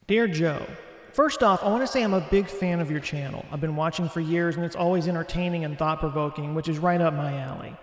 Dear Joe, first off, I want to say I'm a big fan of your channel. I've been watching for years and it's always entertaining and thought-provoking, which is right up my alley.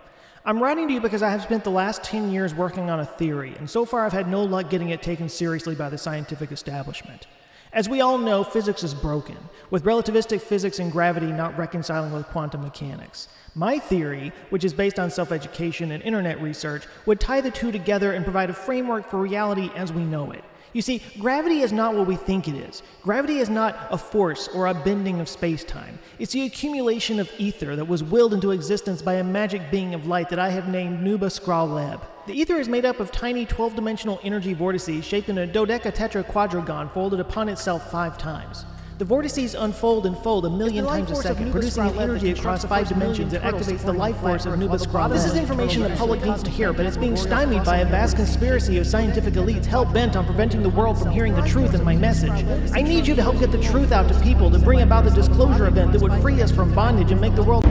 I'm writing to you because I have spent the last 10 years working on a theory, and so far I've had no luck getting it taken seriously by the scientific establishment. As we all know, physics is broken, with relativistic physics and gravity not reconciling with quantum mechanics. My theory, which is based on self-education and internet research, would tie the two together and provide a framework for reality as we know it. You see, gravity is not what we think it is. Gravity is not a force or a bending of space-time. It's the accumulation of ether that was willed into existence by a magic being of light that I have named Nuba Skral-Leb. The ether is made up of tiny 12-dimensional energy vortices shaped in a dodecatetraquadragon folded upon itself 5 times. The vortices unfold and fold a million times a second, producing an energy across 5 dimensions that activates the life force of Nuba Skral-Leb. This is information the public needs to hear, but it's being stymied by a vast conspiracy of scientific elites hell-bent on preventing the world from hearing the truth in my message. I need you to help get the truth out to people, to bring about the disclosure event that would free us from bondage and make the world...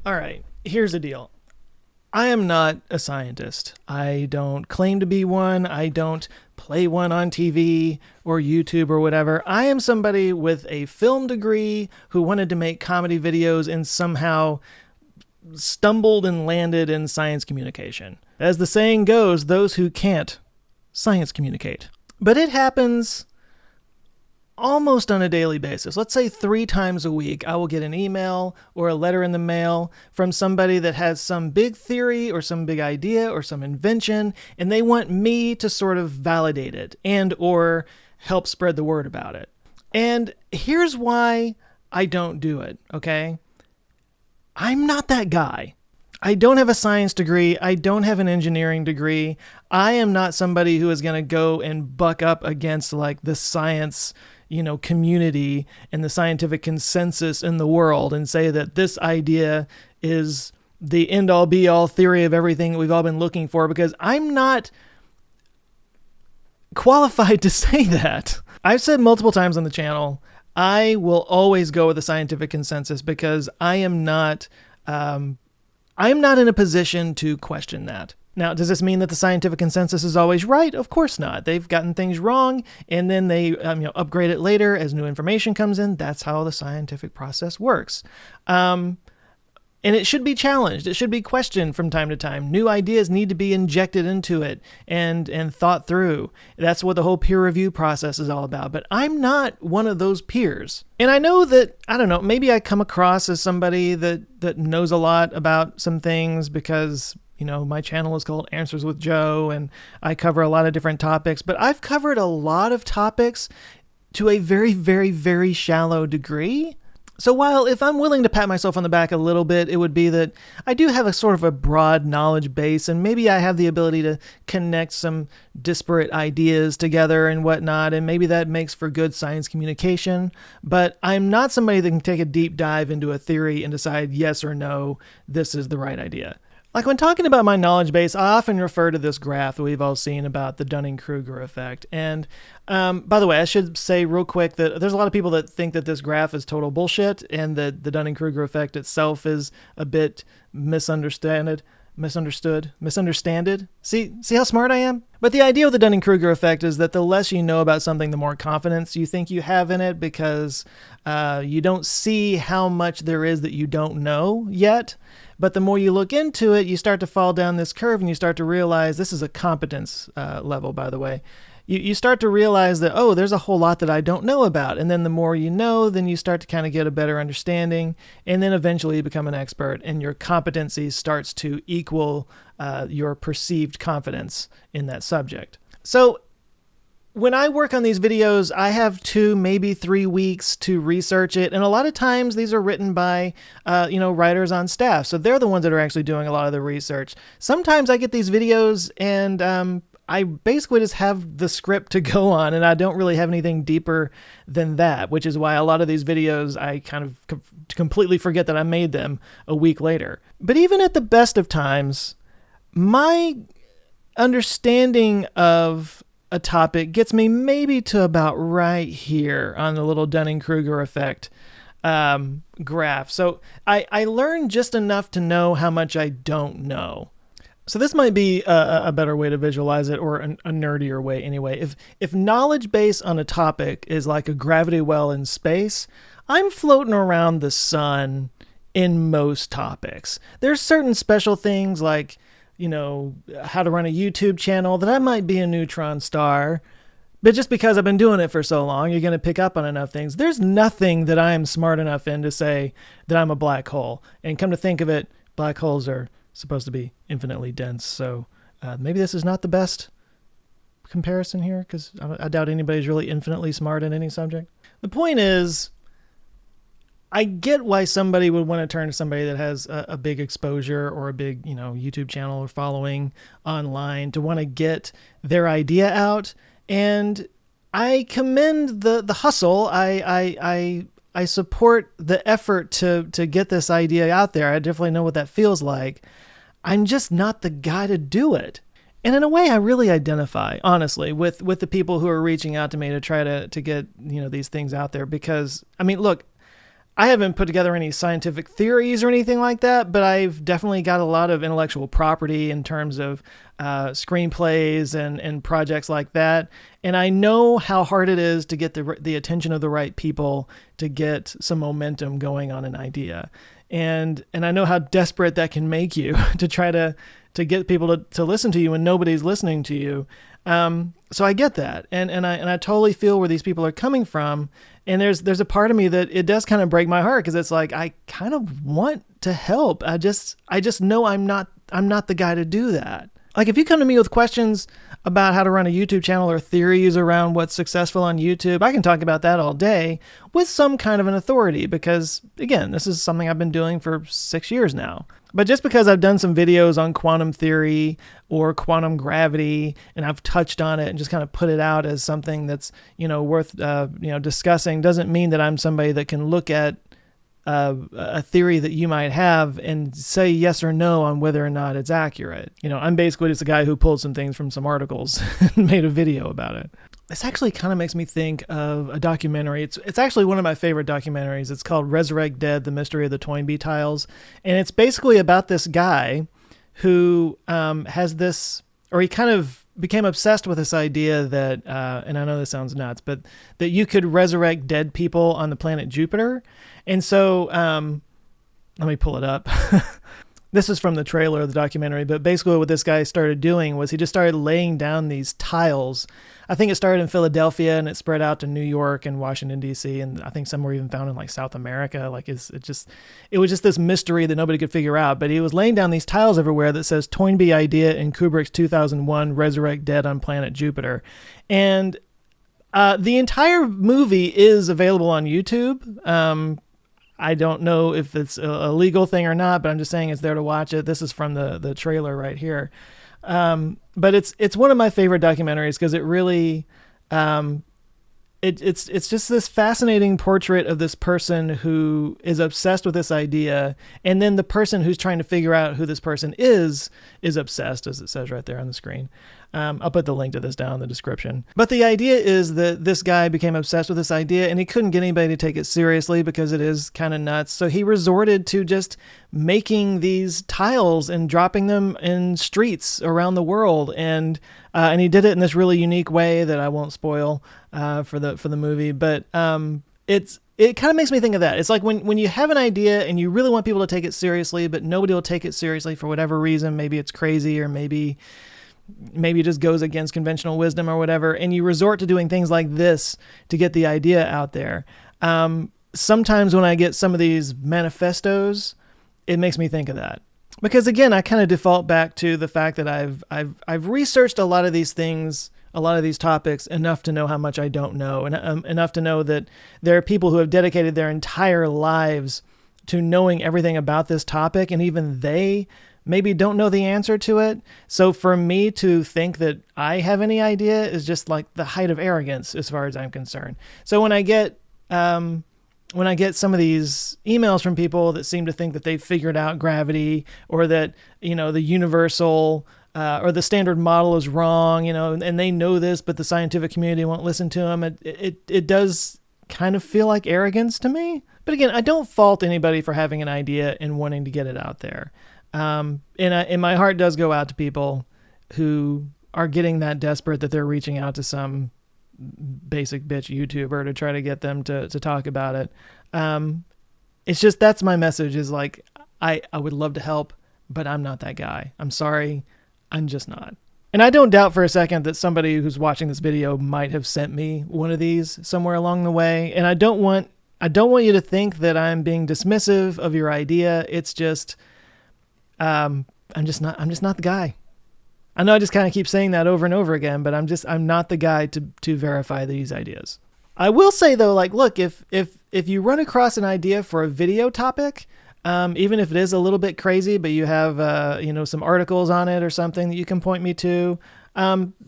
Alright, here's the deal. I am not a scientist. I don't claim to be one. I don't play one on TV or YouTube or whatever. I am somebody with a film degree who wanted to make comedy videos and somehow stumbled and landed in science communication. As the saying goes, those who can't, science communicate. But it happens almost on a daily basis. Let's say 3 times a week, I will get an email or a letter in the mail from somebody that has some big theory or some big idea or some invention, and they want me to sort of validate it and or help spread the word about it. And here's why I don't do it, okay? I'm not that guy. I don't have a science degree. I don't have an engineering degree. I am not somebody who is going to go and buck up against like the science community and the scientific consensus in the world and say that this idea is the end-all be-all theory of everything that we've all been looking for, because I'm not qualified to say that. I've said multiple times on the channel, I will always go with the scientific consensus because I am not in a position to question that. Now, does this mean that the scientific consensus is always right? Of course not. They've gotten things wrong, and then they upgrade it later as new information comes in. That's how the scientific process works. And it should be challenged. It should be questioned from time to time. New ideas need to be injected into it and thought through. That's what the whole peer review process is all about. But I'm not one of those peers. And I know that, maybe I come across as somebody that knows a lot about some things because my channel is called Answers with Joe, and I cover a lot of different topics, but I've covered a lot of topics to a very, very, very shallow degree. So while if I'm willing to pat myself on the back a little bit, it would be that I do have a sort of a broad knowledge base, and maybe I have the ability to connect some disparate ideas together and whatnot, and maybe that makes for good science communication, but I'm not somebody that can take a deep dive into a theory and decide yes or no, this is the right idea. Like when talking about my knowledge base, I often refer to this graph that we've all seen about the Dunning Kruger effect. And by the way, I should say real quick that there's a lot of people that think that this graph is total bullshit and that the Dunning Kruger effect itself is a bit misunderstood. See how smart I am? But the idea of the Dunning Kruger effect is that the less you know about something, the more confidence you think you have in it, because you don't see how much there is that you don't know yet. But the more you look into it, you start to fall down this curve and you start to realize, this is a competence level, by the way. You start to realize that, oh, there's a whole lot that I don't know about. And then the more you know, then you start to kind of get a better understanding. And then eventually you become an expert and your competency starts to equal your perceived confidence in that subject. So when I work on these videos, I have 2, maybe 3 weeks to research it. And a lot of times these are written by, writers on staff. So they're the ones that are actually doing a lot of the research. Sometimes I get these videos and I basically just have the script to go on, and I don't really have anything deeper than that, which is why a lot of these videos I kind of completely forget that I made them a week later. But even at the best of times, my understanding of a topic gets me maybe to about right here on the little Dunning Kruger effect graph. So I learned just enough to know how much I don't know. So this might be a better way to visualize it, or a nerdier way anyway. If knowledge base on a topic is like a gravity well in space, I'm floating around the sun in most topics. There's certain special things like, how to run a YouTube channel that I might be a neutron star. But just because I've been doing it for so long, you're going to pick up on enough things. There's nothing that I am smart enough in to say that I'm a black hole. And come to think of it, black holes are supposed to be infinitely dense. So maybe this is not the best comparison here, because I doubt anybody's really infinitely smart in any subject. The point is, I get why somebody would want to turn to somebody that has a big exposure or a big, YouTube channel or following online to want to get their idea out. And I commend the hustle. I support the effort to get this idea out there. I definitely know what that feels like. I'm just not the guy to do it. And in a way, I really identify, honestly, with the people who are reaching out to me to try to get, these things out there. Because, look, I haven't put together any scientific theories or anything like that, but I've definitely got a lot of intellectual property in terms of screenplays and projects like that. And I know how hard it is to get the attention of the right people to get some momentum going on an idea. And I know how desperate that can make you to try to get people to listen to you when nobody's listening to you. So I get that. And I totally feel where these people are coming from. And there's a part of me that it does kind of break my heart, because it's like, I kind of want to help. I just know I'm not the guy to do that. Like, if you come to me with questions about how to run a YouTube channel or theories around what's successful on YouTube, I can talk about that all day with some kind of an authority, because, again, this is something I've been doing for 6 years now. But just because I've done some videos on quantum theory or quantum gravity, and I've touched on it and just kind of put it out as something that's, worth, discussing, doesn't mean that I'm somebody that can look at a theory that you might have and say yes or no on whether or not it's accurate. I'm basically just a guy who pulled some things from some articles and made a video about it. This actually kind of makes me think of a documentary. It's actually one of my favorite documentaries. It's called Resurrect Dead, The Mystery of the Toynbee Tiles. And it's basically about this guy who has this, or he kind of became obsessed with this idea that, and I know this sounds nuts, but that you could resurrect dead people on the planet Jupiter. And so, let me pull it up. This is from the trailer of the documentary, but basically what this guy started doing was he just started laying down these tiles. I think it started in Philadelphia and it spread out to New York and Washington, D.C. And I think some were even found in like South America. Like it was just this mystery that nobody could figure out. But he was laying down these tiles everywhere that says Toynbee idea in Kubrick's 2001 Resurrect Dead on Planet Jupiter. And the entire movie is available on YouTube. I don't know if it's a legal thing or not, but I'm just saying it's there to watch it. This is from the trailer right here. But it's one of my favorite documentaries because it really, it's just this fascinating portrait of this person who is obsessed with this idea. And then the person who's trying to figure out who this person is obsessed, as it says right there on the screen. I'll put the link to this down in the description. But the idea is that this guy became obsessed with this idea and he couldn't get anybody to take it seriously because it is kind of nuts. So he resorted to just making these tiles and dropping them in streets around the world. And he did it in this really unique way that I won't spoil for the movie. But it kind of makes me think of that. It's like when you have an idea and you really want people to take it seriously, but nobody will take it seriously for whatever reason. Maybe it's crazy, or maybe it just goes against conventional wisdom or whatever. And you resort to doing things like this to get the idea out there. Sometimes when I get some of these manifestos, it makes me think of that. Because again, I kind of default back to the fact that I've researched a lot of these things, a lot of these topics, enough to know how much I don't know, and enough to know that there are people who have dedicated their entire lives to knowing everything about this topic, and even they maybe don't know the answer to it. So for me to think that I have any idea is just like the height of arrogance as far as I'm concerned. So when I get some of these emails from people that seem to think that they've figured out gravity, or that, the universal or the standard model is wrong, and they know this, but the scientific community won't listen to them, it does kind of feel like arrogance to me. But again, I don't fault anybody for having an idea and wanting to get it out there. And my heart does go out to people who are getting that desperate that they're reaching out to some basic bitch YouTuber to try to get them to talk about it. It's just, that's my message, is like, I would love to help, but I'm not that guy. I'm sorry. I'm just not. And I don't doubt for a second that somebody who's watching this video might have sent me one of these somewhere along the way. And I don't want you to think that I'm being dismissive of your idea. It's just, I'm just not the guy. I know I just kind of keep saying that over and over again, but I'm not the guy to verify these ideas. I will say though, like, look, if you run across an idea for a video topic, even if it is a little bit crazy, but you have, some articles on it or something that you can point me to,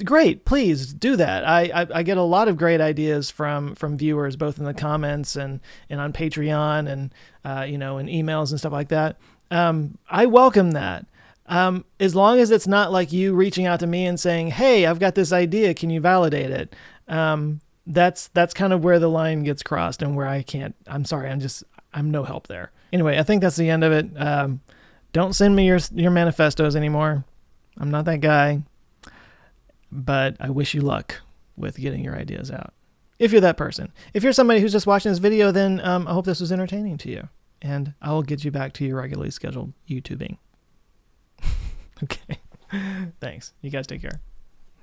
great, please do that. I get a lot of great ideas from viewers, both in the comments and on Patreon and, in emails and stuff like that. I welcome that. As long as it's not like you reaching out to me and saying, hey, I've got this idea, can you validate it? That's kind of where the line gets crossed and where I'm sorry, I'm no help there. Anyway, I think that's the end of it. Don't send me your manifestos anymore. I'm not that guy, but I wish you luck with getting your ideas out. If you're that person. If you're somebody who's just watching this video, then I hope this was entertaining to you, and I will get you back to your regularly scheduled YouTubing. Okay. Thanks. You guys take care.